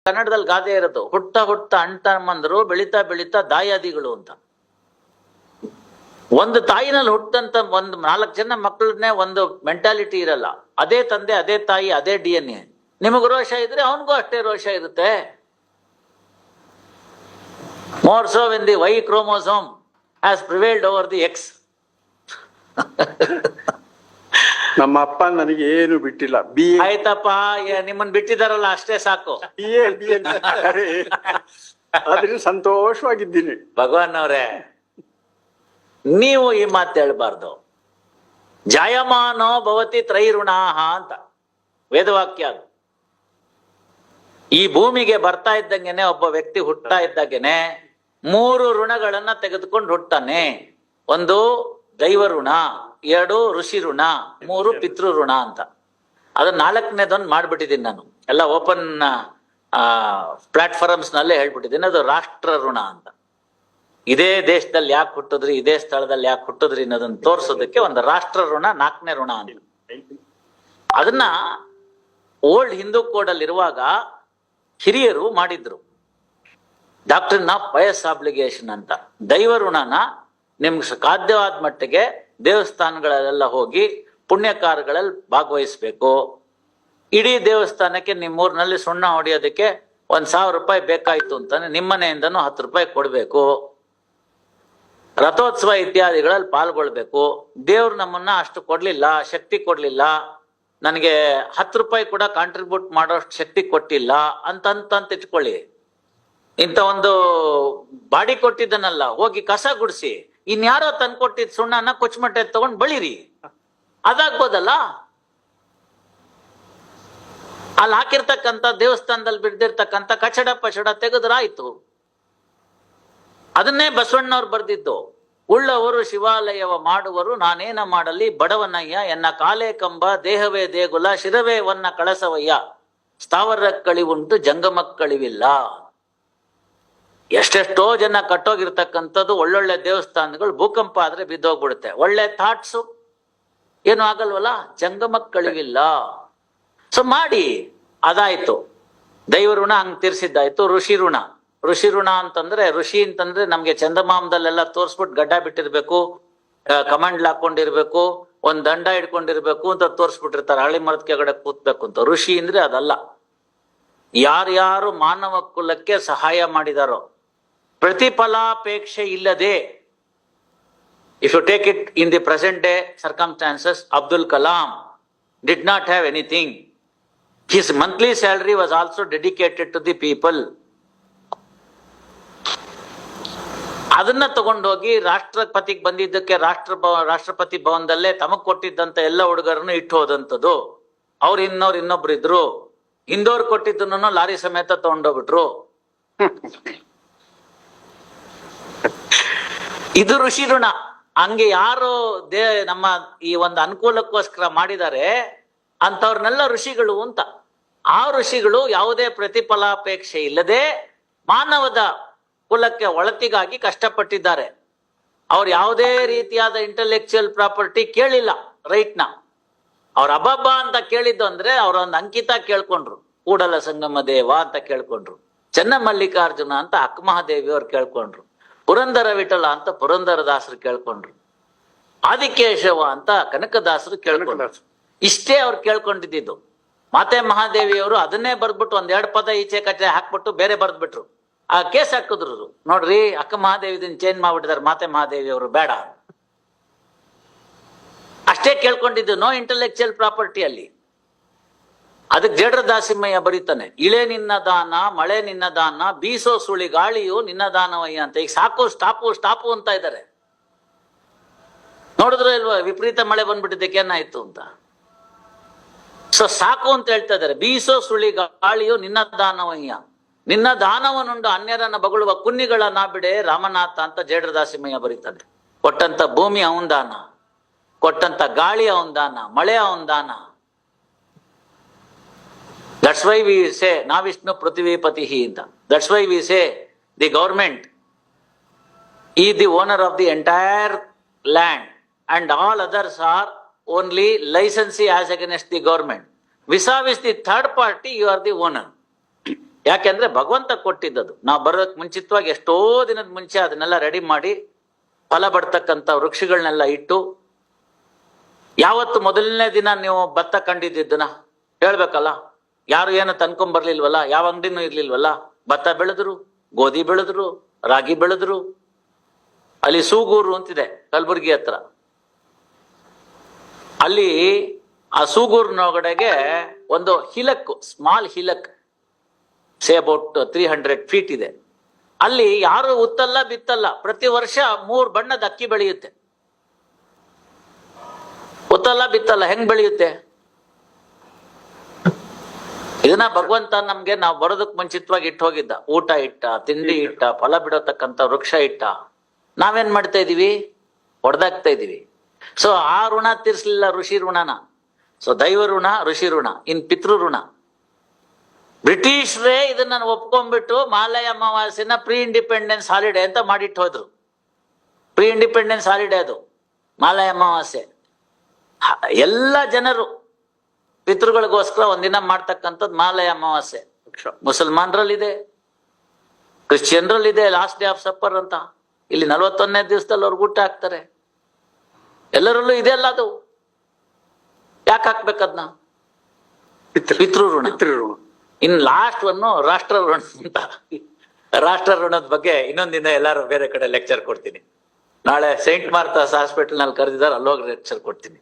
ಕನ್ನಡದಲ್ಲಿ ಗಾದೆ ಇರೋದು, ಹುಟ್ಟ ಹುಟ್ಟ ಅಣ್ತಮ್ಮಂದ್ರು ಬೆಳಿತಾ ಬೆಳಿತಾ ದಾಯಾದಿಗಳು ಅಂತ. ಒಂದು ತಾಯಿನಲ್ಲಿ ಹುಟ್ಟಂತ ಒಂದು 4 ಜನ ಮಕ್ಕಳನ್ನೇ ಒಂದು ಮೆಂಟಾಲಿಟಿ ಇರಲ್ಲ. ಅದೇ ತಂದೆ, ಅದೇ ತಾಯಿ, ಅದೇ DNA. ನಿಮಗೂ ರೋಷ ಇದ್ರೆ ಅವನಿಗೂ ಅಷ್ಟೇ ರೋಷ ಇರುತ್ತೆ. More so when the Y chromosome has prevailed over the X. ನಮ್ಮ ಅಪ್ಪ ನನಗೆ ಏನು ಬಿಟ್ಟಿಲ್ಲ. ಆಯ್ತಪ್ಪ, ನಿಮ್ಮನ್ ಬಿಟ್ಟಿದಾರಲ್ಲ ಅಷ್ಟೇ ಸಾಕು. ಆದ್ರೆ ಸಂತೋಷವಾಗಿದ್ದೀನಿ. ಭಗವಾನ್ ಅವರೇ, ನೀವು ಈ ಮಾತು ಹೇಳ್ಬಾರ್ದು. ಜಾಯಮಾನೋ ಭವತಿ ತ್ರೈಋಣಾಹ ಅಂತ ವೇದವಾಕ್ಯ ಅದು. ಈ ಭೂಮಿಗೆ ಬರ್ತಾ ಇದ್ದಂಗೆನೆ ಒಬ್ಬ ವ್ಯಕ್ತಿ ಹುಟ್ಟಾ ಇದ್ದಾಗೇನೆ 3 ಋಣಗಳನ್ನ ತೆಗೆದುಕೊಂಡು ಹುಟ್ಟಾನೆ. 1 ದೈವ ಋಣ, 2 ಋಷಿ ಋಣ, 3 ಪಿತೃ ಋಣ ಅಂತ. ಅದನ್ನ 4ನೇದೊಂದು ಮಾಡ್ಬಿಟ್ಟಿದ್ದೀನಿ ನಾನು. ಎಲ್ಲ ಓಪನ್ ಪ್ಲಾಟ್ಫಾರ್ಮ್ಸ್ ನಲ್ಲೇ ಹೇಳ್ಬಿಟ್ಟಿದ್ದೀನಿ. ಅದು ರಾಷ್ಟ್ರ ಋಣ ಅಂತ. ಇದೇ ದೇಶದಲ್ಲಿ ಯಾಕೆ ಹುಟ್ಟಿದ್ರಿ, ಇದೇ ಸ್ಥಳದಲ್ಲಿ ಯಾಕೆ ಹುಟ್ಟಿದ್ರಿ ಅನ್ನೋದನ್ನ ತೋರ್ಸೋದಕ್ಕೆ ಒಂದು ರಾಷ್ಟ್ರ ಋಣ, 4ನೇ ಋಣ ಅಂತ. ಅದನ್ನ ಓಲ್ಡ್ ಹಿಂದೂ ಕೋಡ್ ಅಲ್ಲಿ ಇರುವಾಗ ಹಿರಿಯರು ಮಾಡಿದ್ರು, ಡಾಕ್ಟ್ರಿನ್ ಆಫ್ ಪಯಸ್ ಆಬ್ಲಿಗೇಷನ್ ಅಂತ. ದೈವ ಋಣನ ನಿಮ್ಗೆ ಸಾಧ್ಯವಾದ ಮಟ್ಟಿಗೆ ದೇವಸ್ಥಾನಗಳೆಲ್ಲ ಹೋಗಿ ಪುಣ್ಯ ಕಾರ್ಯಗಳಲ್ಲಿ ಭಾಗವಹಿಸ್ಬೇಕು. ಇಡೀ ದೇವಸ್ಥಾನಕ್ಕೆ ನಿಮ್ಮೂರಿನಲ್ಲಿ ಸುಣ್ಣ ಹೊಡೆಯೋದಕ್ಕೆ 1,000 ರೂಪಾಯಿ ಬೇಕಾಯ್ತು ಅಂತಾನೆ ನಿಮ್ಮನೆಯಿಂದನೂ 10 ರೂಪಾಯಿ ಕೊಡ್ಬೇಕು. ರಥೋತ್ಸವ ಇತ್ಯಾದಿಗಳಲ್ಲಿ ಪಾಲ್ಗೊಳ್ಬೇಕು. ದೇವ್ರು ನಮ್ಮನ್ನ ಅಷ್ಟು ಕೊಡ್ಲಿಲ್ಲ, ಶಕ್ತಿ ಕೊಡ್ಲಿಲ್ಲ, ನನಗೆ 10 ರೂಪಾಯಿ ಕೂಡ ಕಾಂಟ್ರಿಬ್ಯೂಟ್ ಮಾಡೋಷ್ಟು ಶಕ್ತಿ ಕೊಟ್ಟಿಲ್ಲ ಅಂತ ಇಟ್ಕೊಳ್ಳಿ. ಇಂಥ ಒಂದು ಬಾಡಿ ಕೊಟ್ಟಿದ್ದನಲ್ಲ, ಹೋಗಿ ಕಸ ಗುಡಿಸಿ ಇನ್ಯಾರೋ ತಂದ್ಕೊಟ್ಟಿದ್ ಸುಣ್ಣನ ಕೊಚ್ಚಮಟ್ಟೆ ತಗೊಂಡ್ ಬಳಿರಿ, ಅದಾಗ್ಬೋದಲ್ಲ. ಅಲ್ಲಿ ಹಾಕಿರ್ತಕ್ಕಂಥ ದೇವಸ್ಥಾನದಲ್ಲಿ ಬಿಡ್ದಿರ್ತಕ್ಕಂಥ ಕಚಡ ಪಚಡ ತೆಗೆದ್ರಾಯ್ತು. ಅದನ್ನೇ ಬಸವಣ್ಣವ್ರು ಬರ್ದಿದ್ದು. ಉಳ್ಳವರು ಶಿವಾಲಯವ ಮಾಡುವರು, ನಾನೇನ ಮಾಡಲಿ ಬಡವನಯ್ಯ, ಎನ್ನ ಕಾಲೇ ಕಂಬ ದೇಹವೇ ದೇಗುಲ, ಶಿರವೇ ವನ್ನ ಕಳಸವಯ್ಯ, ಸ್ಥಾವರ ಕಳಿವುಂಟು ಜಂಗಮಕ್ಕಳಿವಿಲ್ಲ. ಎಷ್ಟೆಷ್ಟೋ ಜನ ಕಟ್ಟೋಗಿರ್ತಕ್ಕಂಥದ್ದು ಒಳ್ಳೊಳ್ಳೆ ದೇವಸ್ಥಾನಗಳು ಭೂಕಂಪ ಆದ್ರೆ ಬಿದ್ದೋಗ್ಬಿಡುತ್ತೆ. ಒಳ್ಳೆ ಥಾಟ್ಸು ಏನು ಆಗಲ್ವಲ್ಲ, ಜಂಗಮಕ್ಕಳಿವಿಲ್ಲ. ಸೊ ಮಾಡಿ, ಅದಾಯ್ತು. ದೈವ ಋಣ ಹಂಗ್ ತೀರ್ಸಿದ್ದಾಯ್ತು. ಋಷಿ ಋಣ, ಋಷಿ ಋಣ ಅಂತಂದ್ರೆ, ಋಷಿ ಅಂತಂದ್ರೆ ನಮ್ಗೆ ಚಂದಮಾಮದಲ್ಲೆಲ್ಲ ತೋರ್ಸ್ಬಿಟ್ಟು ಗಡ್ಡ ಬಿಟ್ಟಿರ್ಬೇಕು, ಕಮಾಂಡ್ಲ್ ಹಾಕೊಂಡಿರ್ಬೇಕು, ಒಂದ್ ದಂಡ ಹಿಡ್ಕೊಂಡಿರ್ಬೇಕು ಅಂತ ತೋರ್ಸ್ಬಿಟ್ಟಿರ್ತಾರೆ, ಹಳ್ಳಿ ಮರದ ಕೆಳಗಡೆ ಕೂತ್ಬೇಕು ಅಂತ. ಋಷಿ ಅಂದ್ರೆ ಅದಲ್ಲ. ಯಾರ್ಯಾರು ಮಾನವ ಕುಲಕ್ಕೆ ಸಹಾಯ ಮಾಡಿದಾರೋ, ಪ್ರತಿಫಲಾಪೇಕ್ಷೆ ಇಲ್ಲದೆ, if you take it in the present day circumstances, Abdul Kalam did not have anything. His monthly salary was also dedicated to the people. ಅದನ್ನ ತಗೊಂಡೋಗಿ ರಾಷ್ಟ್ರಪತಿಗೆ ಬಂದಿದ್ದಕ್ಕೆ ರಾಷ್ಟ್ರಪತಿ ಭವನದಲ್ಲೇ ತಮಗ್ ಕೊಟ್ಟಿದ್ದಂತ ಎಲ್ಲ ಹುಡುಗರನ್ನು ಇಟ್ಟು ಹೋದಂಥದ್ದು. ಅವ್ರು ಇನ್ನೊಬ್ರು ಇದ್ರು, ಹಿಂದೋರ್ ಕೊಟ್ಟಿದ್ದನ್ನು ಲಾರಿ ಸಮೇತ ತಗೊಂಡೋಗ್ಬಿಟ್ರು. ಇದು ಋಷಿ ಋಣ. ಹಂಗೆ ಯಾರು ನಮ್ಮ ಈ ಒಂದು ಅನುಕೂಲಕ್ಕೋಸ್ಕರ ಮಾಡಿದ್ದಾರೆ ಅಂತವ್ರನ್ನೆಲ್ಲ ಋಷಿಗಳು ಅಂತ. ಆ ಋಷಿಗಳು ಯಾವುದೇ ಪ್ರತಿಫಲಾಪೇಕ್ಷೆ ಇಲ್ಲದೆ ಮಾನವದ ಕುಲಕ್ಕೆ ಒಳತಿಗಾಗಿ ಕಷ್ಟಪಟ್ಟಿದ್ದಾರೆ. ಅವ್ರು ಯಾವುದೇ ರೀತಿಯಾದ ಇಂಟೆಲೆಕ್ಚುಯಲ್ ಪ್ರಾಪರ್ಟಿ ಕೇಳಿಲ್ಲ, ರೈಟ್ನ. ಅವ್ರ ಅಬ್ಬಬ್ಬ ಅಂತ ಕೇಳಿದ್ದು ಅಂದ್ರೆ ಅವ್ರ ಒಂದು ಅಂಕಿತ ಕೇಳ್ಕೊಂಡ್ರು. ಕೂಡಲ ಸಂಗಮ ದೇವ ಅಂತ ಕೇಳ್ಕೊಂಡ್ರು, ಚೆನ್ನಮಲ್ಲಿಕಾರ್ಜುನ ಅಂತ ಅಕ್ಕಮಹಾದೇವಿ ಅವ್ರು ಕೇಳ್ಕೊಂಡ್ರು, ಪುರಂದರ ವಿಠಲ ಅಂತ ಪುರಂದರದಾಸರು ಕೇಳ್ಕೊಂಡ್ರು, ಆದಿಕೇಶವ ಅಂತ ಕನಕದಾಸರು ಕೇಳ್ಕೊಂಡ್ರು. ಇಷ್ಟೇ ಅವ್ರು ಕೇಳ್ಕೊಂಡಿದ್ದು. ಮಾತೆ ಮಹಾದೇವಿಯವರು ಅದನ್ನೇ ಬರ್ದ್ಬಿಟ್ಟು 1-2 ಪದ ಈಚೆ ಕಚೆ ಹಾಕ್ಬಿಟ್ಟು ಬೇರೆ ಬರ್ದ್ಬಿಟ್ರು. ಆ ಕೇಸ್ ಹಾಕಿದ್ರು, ನೋಡ್ರಿ ಅಕ್ಕ ಮಹಾದೇವಿದನ್ನ ಚೇಂಜ್ ಮಾಡ್ಬಿಟ್ಟಿದ್ದಾರೆ, ಮಾತೆ ಮಹಾದೇವಿಯವರು ಬೇಡ. ಅಷ್ಟೇ ಕೇಳ್ಕೊಂಡಿದ್ದು, ನೋ ಇಂಟೆಲೆಕ್ಚುಯಲ್ ಪ್ರಾಪರ್ಟಿ ಅಲ್ಲಿ. ಅದಕ್ಕೆ ಜೇಡ್ರ ದಾಸಿಮಯ್ಯ ಬರೀತಾನೆ, ಇಳೆ ನಿನ್ನ ದಾನ, ಮಳೆ ನಿನ್ನ ದಾನ, ಬೀಸೋ ಸುಳಿ ಗಾಳಿಯು ನಿನ್ನ ದಾನವಯ್ಯ ಅಂತ. ಈಗ ಸಾಕು, ಸ್ಟಾಪು ಅಂತ ಇದ್ದಾರೆ. ನೋಡಿದ್ರು ಇಲ್ವಾ ವಿಪರೀತ ಮಳೆ ಬಂದ್ಬಿಟ್ಟಿದ್ದಕ್ಕೆ ಏನಾಯ್ತು ಅಂತ. ಸೊ ಸಾಕು ಅಂತ ಹೇಳ್ತಾ ಇದ್ದಾರೆ. ಬೀಸೋ ಸುಳಿ ಗಾಳಿಯು ನಿನ್ನ ದಾನವಯ್ಯ, ನಿನ್ನ ದಾನವನುಂಡು ಅನ್ಯರನ್ನ ಬಗಳುವ ಕುನ್ನಿಗಳ ನಾ ಬಿಡೆ ರಾಮನಾಥ ಅಂತ ಜೇಡ್ರ ದಾಸಿಮಯ್ಯ ಬರೀತಾನೆ. ಕೊಟ್ಟಂತ ಭೂಮಿ ಅವನ್ ದಾನ, ಕೊಟ್ಟಂತ ಗಾಳಿ ಅವನ್ ದಾನ, ಮಳೆ ಅವನ್ ದಾನ. That's why we say na Vishnu Prithvipatihi ಅಂತ. That's why we say the government is the owner of the entire land and all others are only licensee as against the government. Vis-a-vis the third party, you are the owner. ಯಾಕೆಂದ್ರೆ ಭಗವಂತ ಕೊಟ್ಟಿದ್ದದು. ನಾವು ಬರೋದಕ್ ಮುಂಚಿತವಾಗಿ ಎಷ್ಟೋ ದಿನದ ಮುಂಚೆ ಅದನ್ನೆಲ್ಲ ready ಮಾಡಿ ಫಲ ಬಡ್ತಕ್ಕಂಥ ವೃಕ್ಷಗಳನ್ನೆಲ್ಲ ಇಟ್ಟು, ಯಾವತ್ತು ಮೊದಲನೇ ದಿನ ನೀವು ಭತ್ತ ಕಂಡಿದ್ದನ್ನ ಹೇಳ್ಬೇಕಲ್ಲ. ಯಾರು ಏನು ತನ್ಕೊಂಡ್ ಬರ್ಲಿಲ್ವಲ್ಲ, ಯಾವ ಅಂಗಡಿನೂ ಇರ್ಲಿಲ್ವಲ್ಲ. ಭತ್ತ ಬೆಳೆದ್ರು, ಗೋಧಿ ಬೆಳೆದ್ರು, ರಾಗಿ ಬೆಳೆದ್ರು. ಅಲ್ಲಿ ಸೂಗೂರು ಅಂತಿದೆ ಕಲಬುರ್ಗಿ ಹತ್ರ. ಅಲ್ಲಿ ಆ ಸೂಗೂರ್ನೊಳಗಡೆಗೆ ಒಂದು ಹಿಲಕ್, ಸ್ಮಾಲ್ ಹಿಲಕ್, ಸೇ ಅಬೌಟ್ 300 ಫೀಟ್ ಇದೆ. ಅಲ್ಲಿ ಯಾರು ಉತ್ತಲ್ಲ ಬಿತ್ತಲ್ಲ, ಪ್ರತಿ ವರ್ಷ 3 ಬಣ್ಣದ ಅಕ್ಕಿ ಬೆಳೆಯುತ್ತೆ. ಉತ್ತಲ್ಲ ಬಿತ್ತಲ್ಲ ಹೆಂಗ್ ಬೆಳೆಯುತ್ತೆ? ಇದನ್ನ ಭಗವಂತ ನಮ್ಗೆ ನಾವು ಬರೋದಕ್ ಮುಂಚಿತವಾಗಿ ಇಟ್ಟು ಹೋಗಿದ್ದ. ಊಟ ಇಟ್ಟ, ತಿಂಡಿ ಇಟ್ಟ, ಫಲ ಬಿಡತಕ್ಕಂಥ ವೃಕ್ಷ ಇಟ್ಟ. ನಾವೇನ್ ಮಾಡ್ತಾ ಇದೀವಿ? ಹೊಡೆದಾಗ್ತಾ ಇದೀವಿ. ಸೊ ಆ ಋಣ ತೀರ್ಸ್ಲಿಲ್ಲ ಋಷಿ ಋಣನ. ಸೊ ದೈವ ಋಣ, ಋಷಿ ಋಣ, ಇನ್ ಪಿತೃ ಋಣ. ಬ್ರಿಟಿಷರೇ ಇದನ್ನ ಒಪ್ಕೊಂಡ್ಬಿಟ್ಟು ಮಾಲಯ ಅಮಾವಾಸ್ಯನ ಪ್ರೀ ಇಂಡಿಪೆಂಡೆನ್ಸ್ ಹಾಲಿಡೇ ಅಂತ ಮಾಡಿಟ್ಟು ಹೋದ್ರು. ಪ್ರೀ ಇಂಡಿಪೆಂಡೆನ್ಸ್ ಹಾಲಿಡೇ ಅದು ಮಾಲಯ ಅಮಾವಾಸ್ಯೆ. ಎಲ್ಲ ಜನರು ಪಿತೃಗಳಿಗೋಸ್ಕರ ಒಂದಿನ ಮಾಡ್ತಕ್ಕಂಥದ್ದು ಮಾಲಯ ಅಮಾವಾಸ್ಯೆ. ಮುಸಲ್ಮಾನರಲ್ಲಿದೆ, ಕ್ರಿಶ್ಚಿಯನ್ರಲ್ಲಿದೆ ಲಾಸ್ಟ್ ಡೇ ಆಫ್ ಸಪ್ಪರ್ ಅಂತ. ಇಲ್ಲಿ 41ನೇ ದಿವಸದಲ್ಲಿ ಅವ್ರಿಗೆ ಊಟ ಹಾಕ್ತಾರೆ. ಎಲ್ಲರಲ್ಲೂ ಇದೆ ಅಲ್ಲ ಅದು. ಯಾಕೆ ಹಾಕ್ಬೇಕದ್ನ? ಪಿತೃ ಋಣ. ಇನ್ ಲಾಸ್ಟ್ ಒನ್ನು ರಾಷ್ಟ್ರ ಋಣ ಅಂತ. ರಾಷ್ಟ್ರ ಋಣದ ಬಗ್ಗೆ ಇನ್ನೊಂದಿನ ಎಲ್ಲಾರು ಬೇರೆ ಕಡೆ ಲೆಕ್ಚರ್ ಕೊಡ್ತೀನಿ. ನಾಳೆ ಸೈಂಟ್ ಮಾರ್ತಾಸ್ ಹಾಸ್ಪಿಟಲ್ ನಲ್ಲಿ ಕರೆದಿದ್ದಾರೆ, ಅಲ್ಲೋಗಿ ಲೆಕ್ಚರ್ ಕೊಡ್ತೀನಿ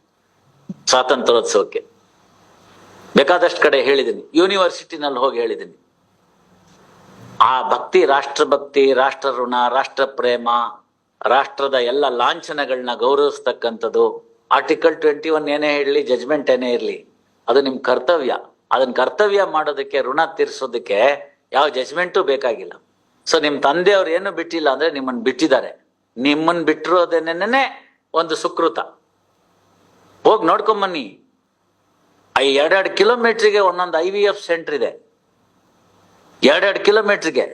ಸ್ವಾತಂತ್ರ್ಯೋತ್ಸವಕ್ಕೆ. ಬೇಕಾದಷ್ಟು ಕಡೆ ಹೇಳಿದ್ದೀನಿ, ಯೂನಿವರ್ಸಿಟಿನಲ್ಲಿ ಹೋಗಿ ಹೇಳಿದ್ದೀನಿ. ಆ ಭಕ್ತಿ, ರಾಷ್ಟ್ರಭಕ್ತಿ, ರಾಷ್ಟ್ರ ಋಣ, ರಾಷ್ಟ್ರ ಪ್ರೇಮ, ರಾಷ್ಟ್ರದ ಎಲ್ಲ ಲಾಂಛನಗಳನ್ನ ಗೌರವಿಸ್ತಕ್ಕಂಥದ್ದು. ಆರ್ಟಿಕಲ್ 21 ಏನೇ ಹೇಳಲಿ, ಜಜ್ಮೆಂಟ್ ಏನೇ ಇರಲಿ, ಅದು ನಿಮ್ ಕರ್ತವ್ಯ. ಅದನ್ನ ಕರ್ತವ್ಯ ಮಾಡೋದಕ್ಕೆ, ಋಣ ತೀರ್ಸೋದಕ್ಕೆ ಯಾವ ಜಜ್ಮೆಂಟು ಬೇಕಾಗಿಲ್ಲ. ಸೊ ನಿಮ್ ತಂದೆಯವ್ರು ಏನು ಬಿಟ್ಟಿಲ್ಲ ಅಂದ್ರೆ ನಿಮ್ಮನ್ನ ಬಿಟ್ಟಿದ್ದಾರೆ. ನಿಮ್ಮನ್ನ ಬಿಟ್ಟಿರೋದೇನೇನೆ ಒಂದು ಸುಕೃತ. ಹೋಗಿ ನೋಡ್ಕೊಂಬನ್ನಿ. 2 ಕಿಲೋಮೀಟರ್ಗೆ ಒಂದೊಂದು IVF ಸೆಂಟರ್ ಇದೆ. 2 ಕಿಲೋಮೀಟರ್ಗೆ.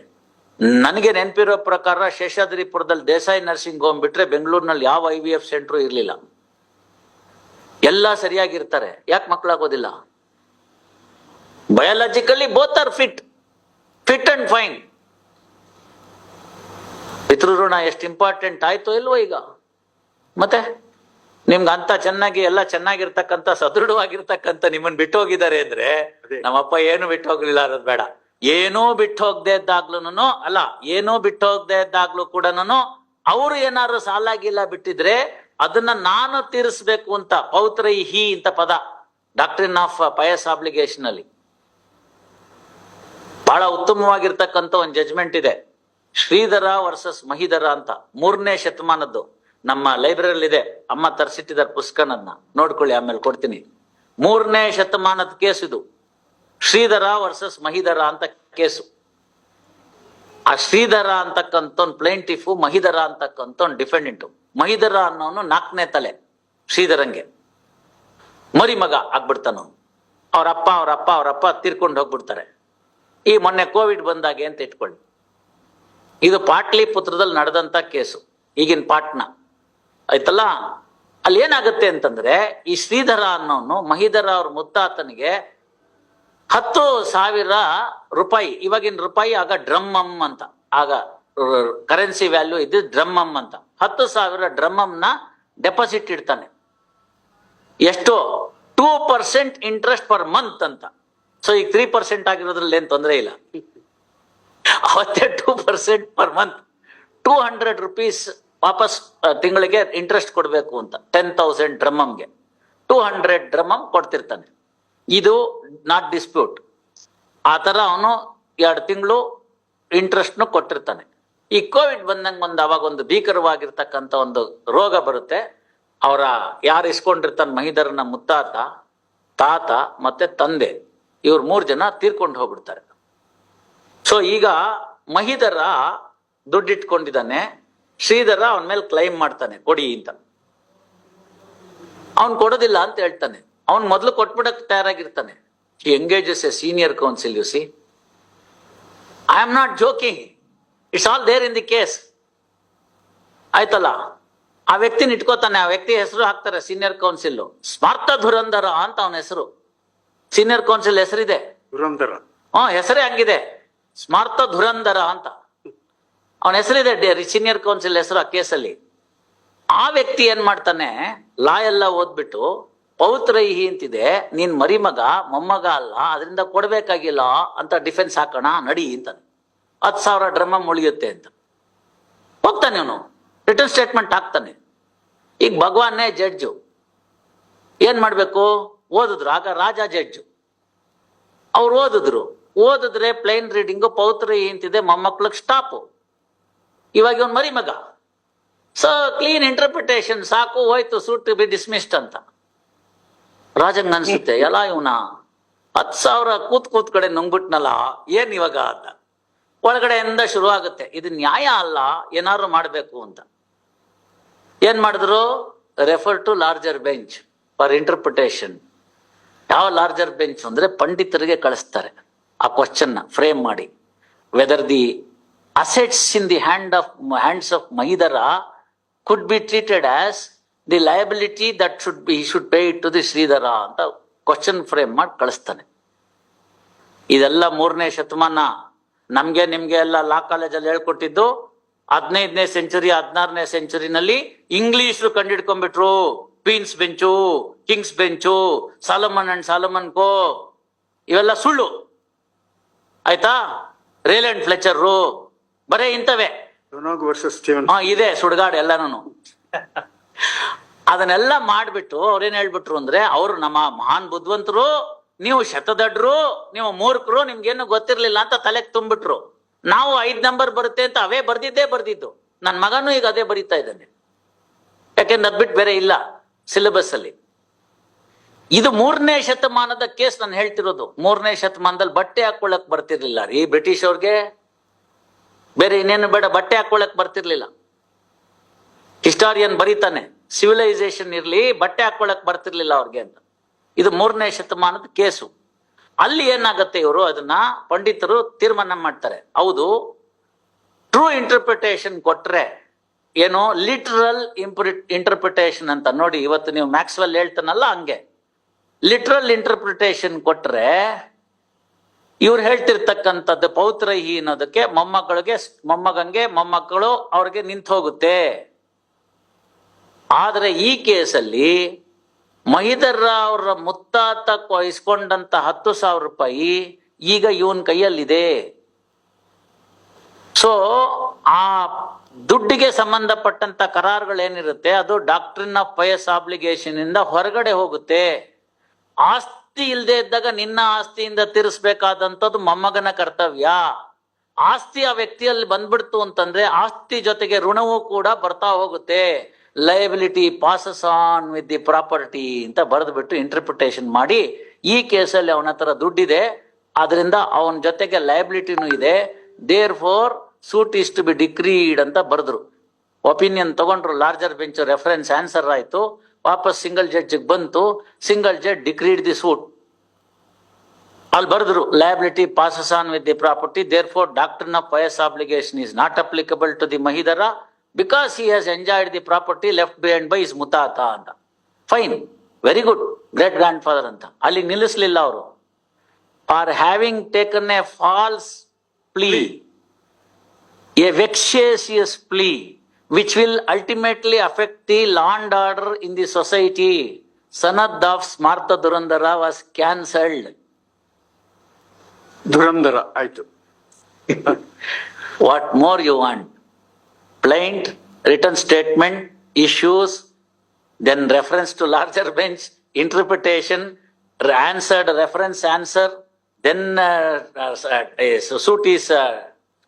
ನನಗೆ ನೆನಪಿರೋ ಪ್ರಕಾರ ಶೇಷಾದ್ರಿಪುರದಲ್ಲಿ ದೇಸಾಯಿ ನರ್ಸಿಂಗ್ ಹೋಮ್ ಬಿಟ್ರೆ ಬೆಂಗಳೂರಿನಲ್ಲಿ ಯಾವ IVF ಸೆಂಟ್ರು ಇರ್ಲಿಲ್ಲ. ಎಲ್ಲ ಸರಿಯಾಗಿರ್ತಾರೆ. ಯಾಕೆ ಮಕ್ಕಳಾಗೋದಿಲ್ಲ? Biologically both are fit and fine. ಪಿತೃ ಋಣ ಎಷ್ಟು ಇಂಪಾರ್ಟೆಂಟ್ ಆಯ್ತೋ ಇಲ್ವೋ ಈಗ? ಮತ್ತೆ ನಿಮ್ಗೆ ಅಂತ ಚೆನ್ನಾಗಿ ಎಲ್ಲ ಚೆನ್ನಾಗಿರ್ತಕ್ಕಂಥ ಸದೃಢವಾಗಿರ್ತಕ್ಕಂಥ ನಿಮ್ಮನ್ನ ಬಿಟ್ಟು ಹೋಗಿದ್ದಾರೆ ಅಂದ್ರೆ, ನಮ್ಮಪ್ಪ ಏನು ಬಿಟ್ಟು ಹೋಗ್ಲಿಲ್ಲ ಅನ್ನೋದು ಬೇಡ. ಏನೂ ಬಿಟ್ಟು ಹೋಗದೆ ಇದ್ದಾಗ್ಲೂನು ಅಲ್ಲ, ಏನೂ ಬಿಟ್ಟು ಹೋಗದೆ ಇದ್ದಾಗ್ಲೂ ಕೂಡ ಅವರು ಏನಾದ್ರು ಸಾಲಾಗಿಲ್ಲ ಬಿಟ್ಟಿದ್ರೆ ಅದನ್ನ ನಾನು ತೀರಿಸ್ಬೇಕು ಅಂತ. ಪೌತ್ರೈಹಿ ಅಂತ ಪದ ಡಾಕ್ಟ್ರಿನ್ ಆಫ್ ಪಯಸ್ ಆಬ್ಲಿಗೇಷನ್ ಅಲ್ಲಿ ಬಹಳ ಉತ್ತಮವಾಗಿರ್ತಕ್ಕಂಥ ಒಂದು ಜಜ್ಮೆಂಟ್ ಇದೆ. ಶ್ರೀಧರ ವರ್ಸಸ್ ಮಹಿಧರ ಅಂತ, 3ನೇ ಶತಮಾನದ್ದು. ನಮ್ಮ ಲೈಬ್ರರಿಯಲ್ಲಿ ಇದೆ, ಅಮ್ಮ ತರಿಸಿಟ್ಟಿದ್ದಾರೆ ಪುಸ್ತಕನನ್ನ, ನೋಡ್ಕೊಳ್ಳಿ, ಆಮೇಲೆ ಕೊಡ್ತೀನಿ. 3ನೇ ಶತಮಾನದ ಕೇಸ್ ಇದು. ಶ್ರೀಧರ ವರ್ಸಸ್ ಮಹಿಧರ ಅಂತ ಕೇಸು. ಆ ಶ್ರೀಧರ ಅಂತಕ್ಕಂಥ ಪ್ಲೇಂಟಿಫು, ಮಹಿಧರ ಅಂತಕ್ಕಂಥ ಡಿಫೆಂಡೆಂಟು. ಮಹಿಧರ ಅನ್ನೋನು 4ನೇ ತಲೆ ಶ್ರೀಧರಂಗೆ. ಮರಿ ಮಗ ಆಗ್ಬಿಡ್ತಾನು. ಅವರಪ್ಪ ತೀರ್ಕೊಂಡು ಹೋಗ್ಬಿಡ್ತಾರೆ. ಈ ಮೊನ್ನೆ ಕೋವಿಡ್ ಬಂದಾಗೆ ಅಂತ ಇಟ್ಕೊಳ್ಳಿ. ಇದು ಪಾಟ್ಲಿಪುತ್ರದಲ್ಲಿ ನಡೆದಂತ ಕೇಸು, ಈಗಿನ ಪಾಟ್ನಾ ಆಯ್ತಲ್ಲ. ಅಲ್ಲಿ ಏನಾಗುತ್ತೆ ಅಂತಂದ್ರೆ, ಈ ಶ್ರೀಧರ ಅನ್ನೋನು ಮಹಿಧರ ಅವ್ರ ಮುತ್ತಾತನಿಗೆ 10,000 ರೂಪಾಯಿ, ಇವಾಗಿನ ರೂಪಾಯಿ, ಆಗ ಡ್ರಮ್ಮಮ್ ಅಂತ, ಆಗ ಕರೆನ್ಸಿ ವ್ಯಾಲ್ಯೂ ಇದು ಡ್ರಮ್ಮಮ್ ಅಂತ, 10,000 ಡ್ರಮ್ಮಮ್ನ ಡೆಪಾಸಿಟ್ ಇಡ್ತಾನೆ. ಎಷ್ಟು? 2% ಇಂಟ್ರೆಸ್ಟ್ ಪರ್ ಮಂತ್ ಅಂತ. ಸೊ ಈಗ 3% ಆಗಿರೋದ್ರಲ್ಲಿ ಏನ್ ತೊಂದರೆ ಇಲ್ಲ. ಅವತ್ತೇ 2% ಪರ್ ಮಂತ್, 200 ರೂಪೀಸ್ ವಾಪಸ್ ತಿಂಗಳಿಗೆ ಇಂಟ್ರೆಸ್ಟ್ ಕೊಡ್ಬೇಕು ಅಂತ. 10,000 ಡ್ರಮ್ಮಮ್ಗೆ 200 ಡ್ರಮ್ಮಮ್ ಕೊಡ್ತಿರ್ತಾನೆ. ಇದು ನಾಟ್ ಡಿಸ್ಪ್ಯೂಟ್. ಆ ತರ ಅವನು 2 ತಿಂಗಳು ಇಂಟ್ರೆಸ್ಟ್ನು ಕೊಟ್ಟಿರ್ತಾನೆ. ಈ ಕೋವಿಡ್ ಬಂದಂಗೆ ಅವಾಗ ಒಂದು ಭೀಕರವಾಗಿರ್ತಕ್ಕಂಥ ಒಂದು ರೋಗ ಬರುತ್ತೆ. ಅವರ ಯಾರು ಇಸ್ಕೊಂಡಿರ್ತಾನೆ, ಮಹಿಧರನ ಮುತ್ತಾತ, ತಾತ ಮತ್ತೆ ತಂದೆ, ಇವ್ರು 3 ಜನ ತೀರ್ಕೊಂಡು ಹೋಗ್ಬಿಡ್ತಾರೆ. ಸೊ ಈಗ ಮಹಿಧರ ದುಡ್ಡಿಟ್ಕೊಂಡಿದ್ದಾನೆ, ಶ್ರೀಧರ ಅವನ ಮೇಲೆ ಕ್ಲೈಮ್ ಮಾಡ್ತಾನೆ, ಕೊಡಿ ಅಂತ. ಅವನ್ ಕೊಡೋದಿಲ್ಲ ಅಂತ ಹೇಳ್ತಾನೆ. ಅವನ್ ಮೊದಲು ಕೊಟ್ಬಿಡಕ್ ತಯಾರಾಗಿರ್ತಾನೆ. He engages a senior counsel. You see, I am not joking, it's all there in the case. ಆಯ್ತಲ್ಲ, ಆ ವ್ಯಕ್ತಿನ ಇಟ್ಕೋತಾನೆ. ಆ ವ್ಯಕ್ತಿ ಹೆಸರು ಹಾಕ್ತಾರೆ ಸೀನಿಯರ್ ಕೌನ್ಸಿಲ್, ಸ್ಮಾರ್ತ ಧುರಂಧರ ಅಂತ ಅವನ ಹೆಸರು. ಸೀನಿಯರ್ ಕೌನ್ಸಿಲ್ ಹೆಸರಿದೆ, ಧುರಂಧರ. ಹೆಸರೇ ಹಂಗಿದೆ. ಸ್ಮಾರ್ತ ಧುರಂಧರ ಅಂತ ಅವನ ಹೆಸರಿದೆ, ಸೀನಿಯರ್ ಕೌನ್ಸಿಲ್ ಹೆಸರು ಆ ಕೇಸಲ್ಲಿ. ಆ ವ್ಯಕ್ತಿ ಏನ್ ಮಾಡ್ತಾನೆ, ಲಾ ಎಲ್ಲ ಓದ್ಬಿಟ್ಟು ಪೌತ್ರೈಹಿ ಅಂತಿದೆ, ನೀನ್ ಮರಿಮಗ ಮೊಮ್ಮಗ ಅಲ್ಲ, ಅದರಿಂದ ಕೊಡ್ಬೇಕಾಗಿಲ್ಲ ಅಂತ ಡಿಫೆನ್ಸ್ ಹಾಕೋಣ ನಡಿ ಅಂತಾನೆ. 10,000 ಡ್ರಮ ಮುಳಿಯುತ್ತೆ ಅಂತ ಹೋಗ್ತಾನೆ ಅವನು, ರಿಟರ್ನ್ ಸ್ಟೇಟ್ಮೆಂಟ್ ಹಾಕ್ತಾನೆ. ಈಗ ಭಗವಾನೇ ಜಡ್ಜು, ಏನ್ ಮಾಡ್ಬೇಕು, ಓದಿದ್ರು. ಆಗ ರಾಜ ಜಡ್ಜು, ಅವ್ರು ಓದಿದ್ರೆ ಪ್ಲೈನ್ ರೀಡಿಂಗು ಪೌತ್ರೈಹಿ ಅಂತಿದೆ, ಮೊಮ್ಮಕ್ಳಿಗೆ ಸ್ಟಾಪು. ಇವಾಗ ಇವನ್ ಮರಿಮಗ, ಸೊ ಕ್ಲೀನ್ ಇಂಟರ್ಪ್ರಿಟೇಷನ್ ಸಾಕು, ಹೋಯ್ತು, ಸೂಟ್ ಟು ಬಿ ಡಿಸ್ಮಿಸ್ಡ್ ಅಂತ. ರಾಜಂಗ್ ಅನ್ಸುತ್ತೆ, ಎಲ್ಲ ಇವನ 10,000 ಕೂತ್ ಕಡೆ ನುಂಗ್ಬಿಟ್ನಲ್ಲ, ಏನ್ ಇವಾಗ ಅಂತ. ಒಳಗಡೆಯಿಂದ ಶುರು ಆಗುತ್ತೆ, ಇದು ನ್ಯಾಯ ಅಲ್ಲ, ಏನಾದ್ರು ಮಾಡ್ಬೇಕು ಅಂತ. ಏನ್ ಮಾಡಿದ್ರು, refer to larger bench for interpretation. ಯಾವ ಲಾರ್ಜರ್ ಬೆಂಚ್ ಅಂದ್ರೆ ಪಂಡಿತರಿಗೆ ಕಳಿಸ್ತಾರೆ ಆ ಕ್ವಶನ್ ಫ್ರೇಮ್ ಮಾಡಿ. Whether the assets in the hands of Mahidhara could be treated as the liability that he should pay it to the Shridhar ಅಂತ ಕ್ವಶನ್ ಫ್ರೇಮ್ ಮಾಡಿ ಕಳಿಸ್ತಾನೆ. ಇದೆಲ್ಲ 3ನೇ ಶತಮಾನ. ನಮ್ಗೆ ನಿಮ್ಗೆ ಎಲ್ಲ ಲಾ ಕಾಲೇಜಲ್ಲಿ ಹೇಳ್ಕೊಟ್ಟಿದ್ದು 15ನೇ ಸೆಂಚುರಿ 16ನೇ ಸೆಂಚುರಿನಲ್ಲಿ ಇಂಗ್ಲಿಷ್ ಕಂಡಿಡ್ಕೊಂಡ್ಬಿಟ್ರು. Queen's Bench, King's Bench, Salomon and Salomon co, ಇವೆಲ್ಲ ಸುಳ್ಳು ಆಯ್ತಾ. ರೇಲ್ ಅಂಡ್ ಫ್ಲೆಚರು ಬರೇ ಇಂಥವೇ ಇದೆ ಸುಡ್ಗಾಡ್ ಎಲ್ಲಾನು. ಅದನ್ನೆಲ್ಲ ಮಾಡ್ಬಿಟ್ಟು ಅವ್ರೇನ್ ಹೇಳ್ಬಿಟ್ರು ಅಂದ್ರೆ, ಅವ್ರು ನಮ್ಮ ಮಹಾನ್ ಬುದ್ಧಿವಂತರು, ನೀವು ಶತದಡ್ರು, ನೀವು ಮೂರ್ಖರು, ನಿಮ್ಗೇನು ಗೊತ್ತಿರ್ಲಿಲ್ಲ ಅಂತ ತಲೆಗೆ ತುಂಬಿಟ್ರು. ನಾವು 5 ನಂಬರ್ ಬರುತ್ತೆ ಅಂತ ಅವೇ ಬರ್ದಿದ್ದು. ನನ್ನ ಮಗನೂ ಈಗ ಅದೇ ಬರೀತಾ ಇದ್ದಾನೆ, ಯಾಕೆಂದ್ರೆ ಅದ್ಬಿಟ್ಟು ಬೇರೆ ಇಲ್ಲ ಸಿಲೆಬಸ್ ಅಲ್ಲಿ. ಇದು 3ನೇ ಶತಮಾನದ ಕೇಸ್ ನಾನು ಹೇಳ್ತಿರೋದು. 3ನೇ ಶತಮಾನದಲ್ಲಿ ಬಟ್ಟೆ ಹಾಕೊಳ್ಳಕ್ ಬರ್ತಿರ್ಲಿಲ್ಲ ರೀ ಬ್ರಿಟಿಷ್ ಅವ್ರಿಗೆ, ಬೇರೆ ಇನ್ನೇನು ಬೇಡ, ಬಟ್ಟೆ ಹಾಕೊಳ್ಳಕ್ ಬರ್ತಿರ್ಲಿಲ್ಲ. ಹಿಸ್ಟಾರಿಯನ್ ಬರೀತಾನೆ, ಸಿವಿಲೈಸೇಷನ್ ಇರ್ಲಿ, ಬಟ್ಟೆ ಹಾಕೊಳ್ಳಕ್ ಬರ್ತಿರ್ಲಿಲ್ಲ ಅವ್ರಿಗೆ ಅಂತ. ಇದು 3ನೇ ಶತಮಾನದ ಕೇಸು. ಅಲ್ಲಿ ಏನಾಗುತ್ತೆ, ಇವರು ಅದನ್ನ ಪಂಡಿತರು ತೀರ್ಮಾನ ಮಾಡ್ತಾರೆ, ಹೌದು ಟ್ರೂ ಇಂಟರ್ಪ್ರಿಟೇಷನ್ ಕೊಟ್ರೆ ಏನೋ ಲಿಟ್ರಲ್ ಇಂಟರ್ಪ್ರಿಟೇಷನ್ ಅಂತ. ನೋಡಿ ಇವತ್ತು ನೀವು ಮ್ಯಾಕ್ಸ್ವೆಲ್ ಹೇಳ್ತಾನಲ್ಲ ಹಂಗೆ, ಲಿಟ್ರಲ್ ಇಂಟರ್ಪ್ರಿಟೇಷನ್ ಕೊಟ್ರೆ ಇವ್ರು ಹೇಳ್ತಿರ್ತಕ್ಕಂಥದ್ದು ಪೌತ್ರೈಹಿ ಅನ್ನೋದಕ್ಕೆ ಮೊಮ್ಮಗಂಗೆ ಮೊಮ್ಮಕ್ಕಳು ಅವ್ರಿಗೆ ನಿಂತು ಹೋಗುತ್ತೆ. ಆದ್ರೆ ಈ ಕೇಸಲ್ಲಿ ಮಹಿಧರ ಅವರ ಮುತ್ತಾತ ಇಸ್ಕೊಂಡಂತ 10,000 ರೂಪಾಯಿ ಈಗ ಇವನ್ ಕೈಯಲ್ಲಿದೆ. ಸೊ ಆ ದುಡ್ಡಿಗೆ ಸಂಬಂಧಪಟ್ಟಂತ ಕರಾರುಗಳೇನಿರುತ್ತೆ ಅದು ಡಾಕ್ಟ್ರಿನ್ ಆಫ್ ಪಯಸ್ ಆಬ್ಲಿಗೇಷನ್ ಇಂದ ಹೊರಗಡೆ ಹೋಗುತ್ತೆ. ಆಸ್ತಿ ಇಲ್ಲದೆ ಇದ್ದಾಗ ನಿನ್ನ ಆಸ್ತಿಯಿಂದ ತೀರಿಸಬೇಕಾದಂಥದ್ದು ಮೊಮ್ಮಗನ ಕರ್ತವ್ಯ. ಆಸ್ತಿ ಆ ವ್ಯಕ್ತಿಯಲ್ಲಿ ಬಂದ್ಬಿಡ್ತು ಅಂತಂದ್ರೆ ಆಸ್ತಿ ಜೊತೆಗೆ ಋಣವೂ ಕೂಡ ಬರ್ತಾ ಹೋಗುತ್ತೆ. Liability passes on with the property ಅಂತ ಬರೆದ್ಬಿಟ್ಟು ಇಂಟರ್ಪ್ರಿಟೇಷನ್ ಮಾಡಿ, ಈ ಕೇಸಲ್ಲಿ ಅವನ ಹತ್ರ ದುಡ್ಡಿದೆ, ಆದ್ರಿಂದ ಅವನ ಜೊತೆಗೆ ಲಯಬಿಲಿಟಿನೂ ಇದೆ, therefore suit is to be decreed ಅಂತ ಬರೆದ್ರು. ಒಪಿನಿಯನ್ ತಗೊಂಡ್ರು, ಲಾರ್ಜರ್ ಬೆಂಚ್ ರೆಫರೆನ್ಸ್ ಆನ್ಸರ್ ಆಯ್ತು, ವಾಪಸ್ ಸಿಂಗಲ್ ಜಡ್ಜ್ ಬಂತು, single judge decreed the suit. ಅಲ್ಲಿ ಬರೆದ್ರು, liability passes on with the property, therefore doctrine of pious obligation is not applicable to the Mahidhara because he has enjoyed the property left behind by his ಮುತಾತ ಅಂತ. Fine, very good, great grand father ಅಂತ. ಅಲ್ಲಿ ನಿಲ್ಲಿಸಲಿಲ್ಲ ಅವರು. For having taken a false plea, a vexatious plea which will ultimately affect the law and order in the society, Sanad of Smartha Dhurandhara was cancelled. ಧುರಂಧರ ಆಯ್ತು. What more you want? Plaint, written statement, issues, then reference to larger bench, interpretation, answered, reference answer, then suit is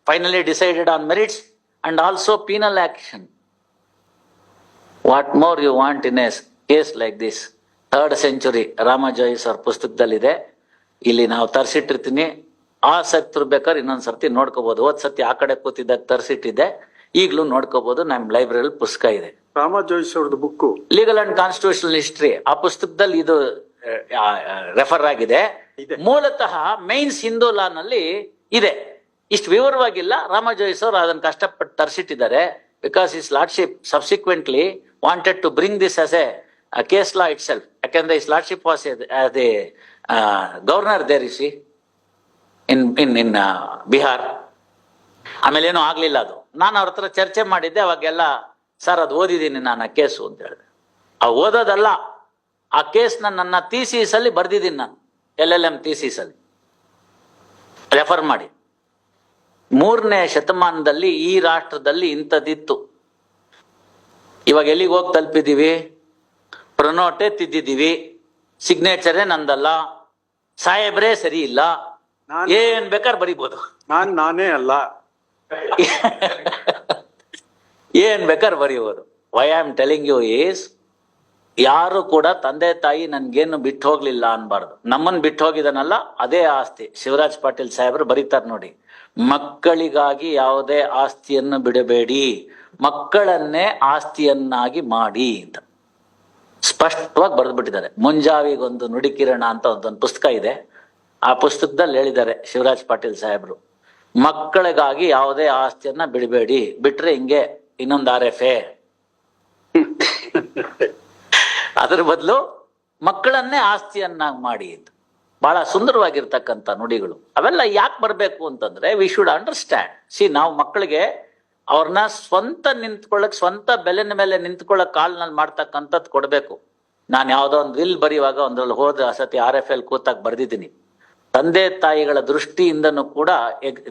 finally decided on merits, and also penal action. What more you want in a case like this? 3rd century Rama Jois ಅವ್ರ ಪುಸ್ತಕದಲ್ಲಿದೆ, ಇಲ್ಲಿ ನಾವು ತರಿಸಿಟ್ಟಿರ್ತೀನಿ. ಆಸಕ್ತರು ಬೇಕಾದ್ರೆ ಇನ್ನೊಂದ್ಸರ್ತಿ ನೋಡ್ಕೋಬಹುದು. ಹೋದ್ ಸತಿ ಆ ಕಡೆ ಕೂತಿದ್ದಾಗ ತರಿಸಿಟ್ಟಿದೆ, ಈಗಲೂ ನೋಡ್ಕೋಬಹುದು. ನಮ್ಮ ಲೈಬ್ರರಿಯಲ್ಲಿ ಪುಸ್ತಕ ಇದೆ, ರಾಮ ಜೋಯಿಸ್ ಅವ್ರದ್ದು book legal and constitutional history. ಆ ಪುಸ್ತಕದಲ್ಲಿ ಇದು ರೆಫರ್ ಆಗಿದೆ. ಮೂಲತಃ ಮೈನ್ಸ್ ಹಿಂದೂ ಲಾ ನಲ್ಲಿ ಇದೆ. ಇಷ್ಟು ವಿವರವಾಗಿಲ್ಲ, ರಾಮ ಜೋಯಿಸ್ ಅವರು ಅದನ್ನು ಕಷ್ಟಪಟ್ಟು ತರಿಸಿಟ್ಟಿದ್ದಾರೆ. Because his lordship subsequently wanted to bring this as a case law ಇಟ್ ಸೆಲ್ಫ್. ಯಾಕೆಂದ್ರೆ his lordship was the governor there, ಇಸಿ ಇನ್ ಬಿಹಾರ್. ಆಮೇಲೆ ಏನೂ ಆಗ್ಲಿಲ್ಲ ಅದು. ನಾನು ಅವ್ರ ಹತ್ರ ಚರ್ಚೆ ಮಾಡಿದ್ದೆ ಅವಾಗೆಲ್ಲ, ಸರ್ ಅದು ಓದಿದ್ದೀನಿ ನಾನು ಆ ಕೇಸು ಅಂತ ಹೇಳಿದೆ. ಆ ಓದೋದಲ್ಲ, ಆ ಕೇಸ್ನ ನನ್ನ ಥೀಸಿಸ್ ಅಲ್ಲಿ ಬರ್ದಿದ್ದೀನಿ ನಾನು, LLM ಥೀಸಿಸ್ ಅಲ್ಲಿ ರೆಫರ್ ಮಾಡಿ. 3ನೇ ಶತಮಾನದಲ್ಲಿ ಈ ರಾಷ್ಟ್ರದಲ್ಲಿ ಇಂಥದ್ದಿತ್ತು. ಇವಾಗ ಎಲ್ಲಿಗೆ ಹೋಗಿ ತಲುಪಿದೀವಿ? ಪ್ರೊನೋಟೆ ತಿದ್ದಿದೀವಿ, ಸಿಗ್ನೇಚರೇ ನಂದಲ್ಲ, ಸಾಹೇಬ್ರೇ ಸರಿ ಇಲ್ಲ, ಏನ್ ಬೇಕಾದ್ರೆ ಬರಿಬೋದು. ನಾನೇ ಅಲ್ಲ. ಏನ್ ಬೇಕಾದ್ರೆ ಬರೀಬೋದು. Why I am telling you is, ಯಾರು ಕೂಡ ತಂದೆ ತಾಯಿ ನನ್ಗೇನು ಬಿಟ್ಟು ಹೋಗ್ಲಿಲ್ಲ ಅನ್ಬಾರ್ದು. ನಮ್ಮನ್ ಬಿಟ್ಟು ಹೋಗಿದನಲ್ಲ ಅದೇ ಆಸ್ತಿ. ಶಿವರಾಜ್ ಪಾಟೀಲ್ ಸಾಹೇಬ್ರು ಬರೀತಾರೆ ನೋಡಿ, ಮಕ್ಕಳಿಗಾಗಿ ಯಾವುದೇ ಆಸ್ತಿಯನ್ನು ಬಿಡಬೇಡಿ, ಮಕ್ಕಳನ್ನೇ ಆಸ್ತಿಯನ್ನಾಗಿ ಮಾಡಿ ಅಂತ ಸ್ಪಷ್ಟವಾಗಿ ಬರೆದ್ಬಿಟ್ಟಿದ್ದಾರೆ. ಮುಂಜಾವಿಗೊಂದು ನುಡಿಕಿರಣ ಅಂತ ಒಂದು ಪುಸ್ತಕ ಇದೆ. ಆ ಪುಸ್ತಕದಲ್ಲಿ ಹೇಳಿದ್ದಾರೆ ಶಿವರಾಜ್ ಪಾಟೀಲ್ ಸಾಹೇಬ್ರು, ಮಕ್ಕಳಿಗಾಗಿ ಯಾವುದೇ ಆಸ್ತಿಯನ್ನ ಬಿಡಬೇಡಿ, ಬಿಟ್ರೆ ಹಿಂಗೆ ಇನ್ನೊಂದು RFA. ಅದರ ಬದಲು ಮಕ್ಕಳನ್ನೇ ಆಸ್ತಿಯನ್ನಾಗಿ ಮಾಡಿ ಅಂತ. ಬಹಳ ಸುಂದರವಾಗಿರ್ತಕ್ಕಂಥ ನುಡಿಗಳು. ಅವೆಲ್ಲ ಯಾಕೆ ಬರಬೇಕು ಅಂತಂದ್ರೆ, ವಿ ಶುಡ್ ಅಂಡರ್ಸ್ಟ್ಯಾಂಡ್. ನಾವು ಮಕ್ಕಳಿಗೆ ಅವ್ರನ್ನ ಸ್ವಂತ ನಿಂತ್ಕೊಳ್ಳಕ್, ಸ್ವಂತ ಬೆಲೆನ ಮೇಲೆ ನಿಂತ್ಕೊಳ್ಳಕ್ ಕಾಲ್ನಲ್ಲಿ ಮಾಡ್ತಕ್ಕಂಥದ್ದು ಕೊಡ್ಬೇಕು. ನಾನು ಯಾವ್ದೋ ಒಂದು ವಿಲ್ ಬರೆಯುವಾಗ ಒಂದ್ರಲ್ಲಿ ಹೋದ ಸತಿ RFL ಕೂತಾಗ ಬರ್ದಿದ್ದೀನಿ, ತಂದೆ ತಾಯಿಗಳ ದೃಷ್ಟಿಯಿಂದನೂ ಕೂಡ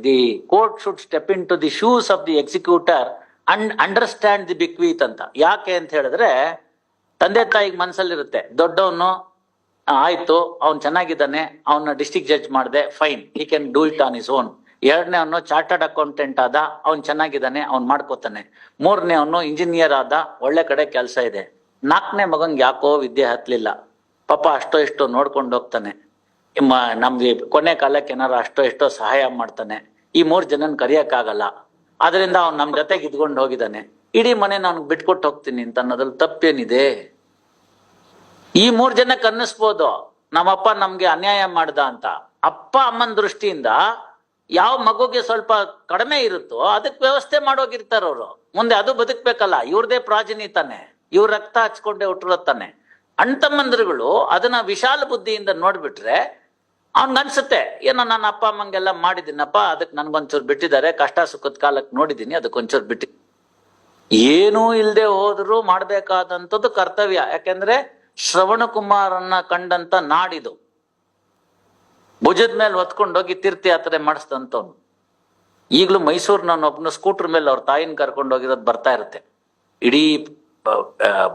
the court should step into the shoes of the executor and understand the bequeath ಅಂತ. ಯಾಕೆ ಅಂತ ಹೇಳಿದ್ರೆ, ತಂದೆ ತಾಯಿಗೆ ಮನಸ್ಸಲ್ಲಿರುತ್ತೆ, ದೊಡ್ಡವನು ಆಯ್ತು ಅವ್ನು ಚೆನ್ನಾಗಿದ್ದಾನೆ, ಅವನ್ನ ಡಿಸ್ಟ್ರಿಕ್ಟ್ ಜಡ್ಜ್ ಮಾಡಿದೆ, fine, he can do it on is own. 2ನೇ ಅವನು ಚಾರ್ಟರ್ಡ್ ಅಕೌಂಟೆಂಟ್ ಆದ, ಅವ್ನು ಚೆನ್ನಾಗಿದ್ದಾನೆ, ಅವ್ನು ಮಾಡ್ಕೋತಾನೆ. 3ನೇ ಅವನು ಇಂಜಿನಿಯರ್ ಆದ, ಒಳ್ಳೆ ಕಡೆ ಕೆಲಸ ಇದೆ. 4ನೇ ಮಗಂಗೆ ಯಾಕೋ ವಿದ್ಯೆ ಹತ್ಲಿಲ್ಲ, ಪಾಪ ಅಷ್ಟೋ ಇಷ್ಟೋ ನೋಡ್ಕೊಂಡು ಹೋಗ್ತಾನೆ, ನಮ್ಗೆ ಕೊನೆ ಕಾಲಕ್ಕೆ ಏನಾರು ಅಷ್ಟೋ ಇಷ್ಟೋ ಸಹಾಯ ಮಾಡ್ತಾನೆ. ಈ 3 ಜನನ್ ಕರಿಯಕ್ಕಾಗಲ್ಲ, ಆದ್ರಿಂದ ಅವ್ನು ನಮ್ ಜೊತೆಗೆ ಇದ್ಕೊಂಡು ಹೋಗಿದ್ದಾನೆ, ಇಡೀ ಮನೆ ನಾನು ಬಿಟ್ಕೊಟ್ಟು ಹೋಗ್ತೀನಿ ಅಂತ ಅನ್ನೋದ್ರಲ್ಲಿ ತಪ್ಪೇನಿದೆ? ಈ 3 ಜನಕ್ಕೆ ಅನ್ನಿಸ್ಬೋದು ನಮ್ಮಪ್ಪ ನಮ್ಗೆ ಅನ್ಯಾಯ ಮಾಡ್ದ ಅಂತ. ಅಪ್ಪ ಅಮ್ಮನ ದೃಷ್ಟಿಯಿಂದ ಯಾವ ಮಗುಗೆ ಸ್ವಲ್ಪ ಕಡಿಮೆ ಇರುತ್ತೋ ಅದಕ್ಕೆ ವ್ಯವಸ್ಥೆ ಮಾಡೋಗಿರ್ತಾರ ಅವ್ರು. ಮುಂದೆ ಅದು ಬದುಕ್ಬೇಕಲ್ಲ, ಇವ್ರದೇ ಪ್ರಾಜನಿ ತಾನೆ, ಇವ್ರ ರಕ್ತ ಹಚ್ಕೊಂಡೆ ಹುಟ್ಟಿರುತ್ತಾನೆ. ಅಣ್ತಮ್ಮಂದ್ರುಗಳು ಅದನ್ನ ವಿಶಾಲ ಬುದ್ಧಿಯಿಂದ ನೋಡ್ಬಿಟ್ರೆ ಅವ್ನ್ಗನ್ಸುತ್ತೆ, ಏನೋ ನನ್ನ ಅಪ್ಪ ಅಮ್ಮಂಗೆಲ್ಲ ಮಾಡಿದ್ದೀನಪ್ಪ, ಅದಕ್ಕೆ ನನ್ಗೊಂಚೂರು ಬಿಟ್ಟಿದ್ದಾರೆ, ಕಷ್ಟ ಸುಖದ ಕಾಲಕ್ಕೆ ನೋಡಿದ್ದೀನಿ, ಅದಕ್ಕೊಂಚೂರು ಬಿಟ್ಟಿ. ಏನೂ ಇಲ್ಲದೆ ಹೋದ್ರು ಮಾಡ್ಬೇಕಾದಂಥದ್ದು ಕರ್ತವ್ಯ. ಯಾಕೆಂದ್ರೆ ಶ್ರವಣಕುಮಾರನ್ನ ಕಂಡಂತ ನಾಡಿದು, ಭುಜದ ಮೇಲೆ ಹೊತ್ಕೊಂಡೋಗಿ ತೀರ್ಥಯಾತ್ರೆ ಮಾಡಿಸ್ದಂತವ್ನು. ಈಗಲೂ ಮೈಸೂರಿನ ಒಬ್ನು ಸ್ಕೂಟರ್ ಮೇಲೆ ಅವ್ರ ತಾಯಿನ ಕರ್ಕೊಂಡು ಹೋಗಿರೋದು ಬರ್ತಾ ಇರುತ್ತೆ. ಇಡೀ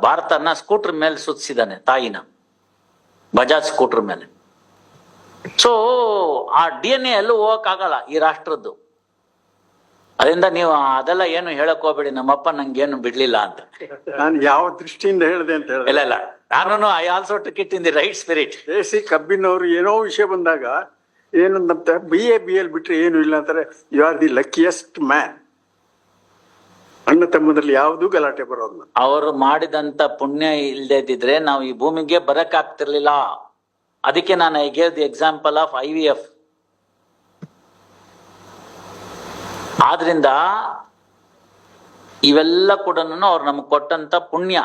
ಭಾರತನ ಸ್ಕೂಟರ್ ಮೇಲೆ ಸುತ್ತಿಸಿದಾನೆ ತಾಯಿನ, ಬಜಾಜ್ ಸ್ಕೂಟರ್ ಮೇಲೆ. ಸೊ ಆ DNA ಎಲ್ಲೂ ಹೋಗಕ್ಕಾಗಲ್ಲ ಈ ರಾಷ್ಟ್ರದ್ದು. ಅದರಿಂದ ನೀವು ಅದೆಲ್ಲ ಏನು ಹೇಳಕ್ ಹೋಗ್ಬೇಡಿ, ನಮ್ಮಪ್ಪ ನಂಗೇನು ಬಿಡ್ಲಿಲ್ಲ ಅಂತ. ನಾನು ಯಾವ ದೃಷ್ಟಿಯಿಂದ ಹೇಳಿದೆ ಅಂತ ಹೇಳಿದೆ. ಇಲ್ಲ ನಾನು I also took it in the right spirit. AC ಕಬ್ಬಿನವರು ಏನೋ ವಿಷಯ ಬಂದಾಗ ಏನಂತ BL ಬಿಟ್ರೆ ಏನು ಇಲ್ಲ ಅಂತಾರೆ, you are the luckiest man. ಅಣ್ಣ ತಮ್ಮದಲ್ಲಿ ಯಾವುದೂ ಗಲಾಟೆ ಬರೋದು. ಅವರು ಮಾಡಿದಂತ ಪುಣ್ಯ ಇಲ್ಲದೆ ಇದ್ದಿದ್ರೆ ನಾವು ಈ ಭೂಮಿಗೆ ಬರಕ್ ಆಗ್ತಿರ್ಲಿಲ್ಲ. ಅದಕ್ಕೆ ನಾನು I gave the example of IVF. ಆದ್ರಿಂದ ಇವೆಲ್ಲ ಕೂಡ ಅವ್ರು ನಮ್ಗೆ ಕೊಟ್ಟಂತ ಪುಣ್ಯ.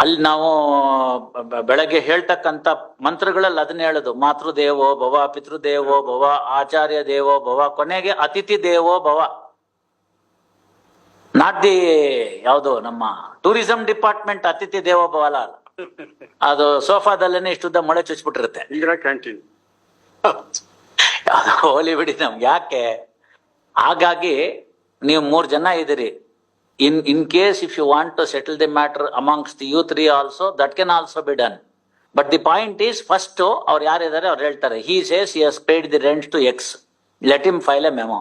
ಅಲ್ಲಿ ನಾವು ಬೆಳಗ್ಗೆ ಹೇಳ್ತಕ್ಕಂಥ ಮಂತ್ರಗಳಲ್ಲಿ ಅದನ್ನ ಹೇಳುದು, ಮಾತೃದೇವೋ ಭವ, ಪಿತೃದೇವೋ ಭವ, ಆಚಾರ್ಯ ದೇವೋ ಭವ, ಕೊನೆಗೆ ಅತಿಥಿ ದೇವೋ ಭವ. ನಾಟ್ ದಿ ಯಾವುದು ನಮ್ಮ ಟೂರಿಸಂ ಡಿಪಾರ್ಟ್ಮೆಂಟ್ ಅತಿಥಿ ದೇವೋ ಭವ ಅಲ್ಲ, ಅದು ಸೋಫಾದಲ್ಲೇನೆ ಇಷ್ಟುದ್ದ ಮಳೆ ಚುಚ್ಬಿಟ್ಟಿರುತ್ತೆ. ಇಂದಿರಾ ಕ್ಯಾಂಟೀನ್ ಯಾವ್ದು ಹೋಲಿ ಬಿಡಿ ನಮ್ಗೆ ಯಾಕೆ. ಹಾಗಾಗಿ ನೀವು 3 ಜನ ಇದ್ದೀರಿ. In case if you want to settle the matter amongst the you 3 also, that can also be done. But the point is, first ಅವ್ರು ಯಾರಿದ್ದಾರೆ ಅವ್ರು ಹೇಳ್ತಾರೆ, he says he has paid the rent to X, let him file a memo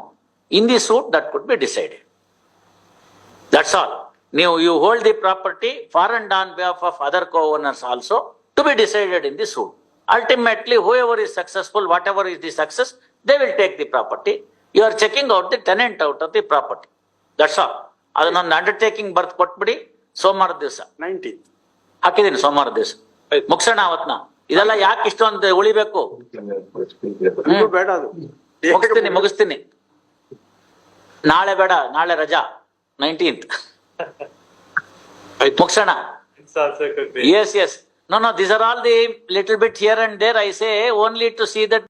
in the suit, that could be decided. That's all. You hold the property for and on behalf of other co-owners also to be decided in the suit. Ultimately, whoever is successful, whatever is the success, they will take the property. You are checking out the tenant out of the property. That's all. ಅದನ್ನೊಂದು undertaking ಬರ್ತ್ ಕೊಟ್ಬಿಡಿ. ಸೋಮವಾರ ದಿವಸ 19 ಹಾಕಿದೀನಿ, ಸೋಮವಾರ ದಿವಸ ಮುಗಿಸೋಣ ಅವತ್ನ. ಇದೆಲ್ಲ ಯಾಕೆ ಇಷ್ಟೊಂದು ಉಳಿಬೇಕು? ಬೇಡ, ಅದು ಮುಗಿಸ್ತೀನಿ. ನಾಳೆ ಬೇಡ, ನಾಳೆ ರಜಾ 19th ಮುಗಿಸೋಣ. Yes No, these are all the little bit here and there. I say only to see that